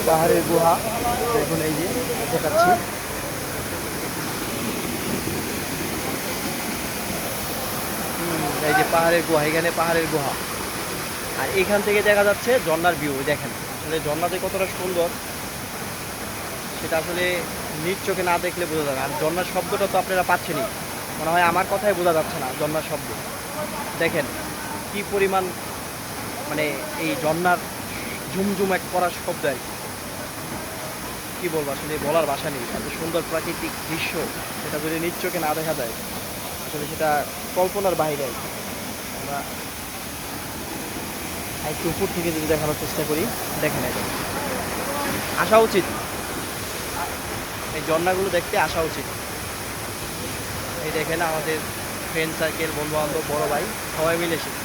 পাহাড়ের গুহা দেখুন, এই যে দেখাচ্ছি। এই যে পাহাড়ের গুহা, এখানে পাহাড়ের গুহা, আর এখান থেকে দেখা যাচ্ছে ঝর্ণার ভিউ। দেখেন আসলে ঝর্ণাতে কতটা সুন্দর সেটা আসলে নিজ চোখে না দেখলে বোঝা যাবে। আর ঝর্ণার শব্দটা তো আপনারা পাচ্ছেনই, মনে হয় আমার কথাই বোঝা যাচ্ছে না ঝর্ণার শব্দ। দেখেন কি পরিমাণ মানে এই ঝর্ণার ঝুমঝুম এক করার শব্দ আর কি বলবো, আসলে বলার ভাষা নেই। এত সুন্দর প্রাকৃতিক দৃশ্য সেটা যদি নিজ চোখে না দেখা যায় আসলে সেটা কল্পনার বাইরে। আমরা একটু উপর থেকে যদি দেখানোর চেষ্টা করি, দেখেন এটা আসা উচিত, এই ঝর্ণাগুলো দেখতে আসা উচিত। এই দেখেন আমাদের ফ্রেন্ড সার্কেল, বন্ধু বান্ধব, বড় ভাই সবাই মিলে এসেছে,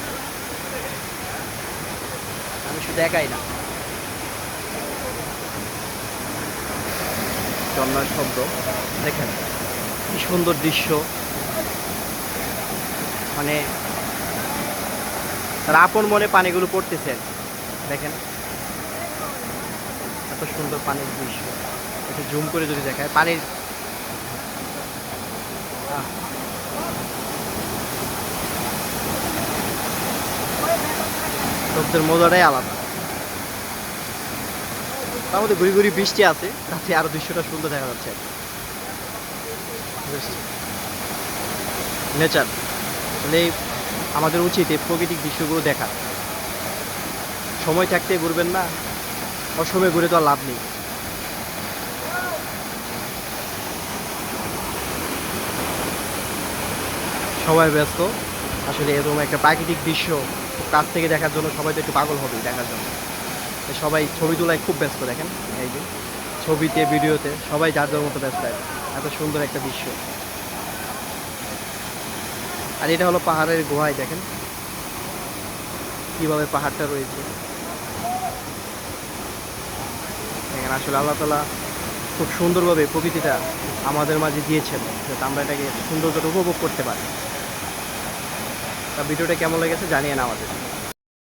আমি শুধু একাই না। ঝর্ণার শব্দ দেখেন কি সুন্দর দৃশ্য, মানে তার আপন মনে পানিগুলো পড়তেছে। দেখেন এত সুন্দর পানির দৃশ্য, একটু জুম করে যদি দেখায় পানির শব্দের মজাটাই আলাদা। তার মধ্যে ঘুরি ঘুরি বৃষ্টি আছে, তাতে আরো দৃশ্যটা সুন্দর দেখা যাচ্ছে। নেচার মানে আমাদের উচিত এই প্রাকৃতিক দৃশ্যগুলো দেখা। সময় থাকতে ঘুরবেন না, অসময়ে ঘুরে তো আর লাভ নেই। সবাই ব্যস্ত আসলে এরকম একটা প্রাকৃতিক দৃশ্য কাছ থেকে দেখার জন্য। সবাই তো একটু পাগল হবে দেখার জন্য, সবাই ছবি তোলায় খুব ব্যস্ত। দেখেন এই যে ছবিতে, ভিডিওতে সবাই যার যার মতো ব্যস্ত। এত সুন্দর একটা দৃশ্য। আর এটা হলো পাহাড়ের গুহায়, দেখেন কিভাবে পাহাড়টা রয়েছে। দেখেন আসলে আল্লাহ তাআলা খুব সুন্দরভাবে প্রকৃতিটা আমাদের মাঝে দিয়েছেন, যাতে আমরা এটাকে সুন্দর করে উপভোগ করতে পারি। তা ভিডিওটা কেমন লেগেছে জানিয়ে না আমাদের।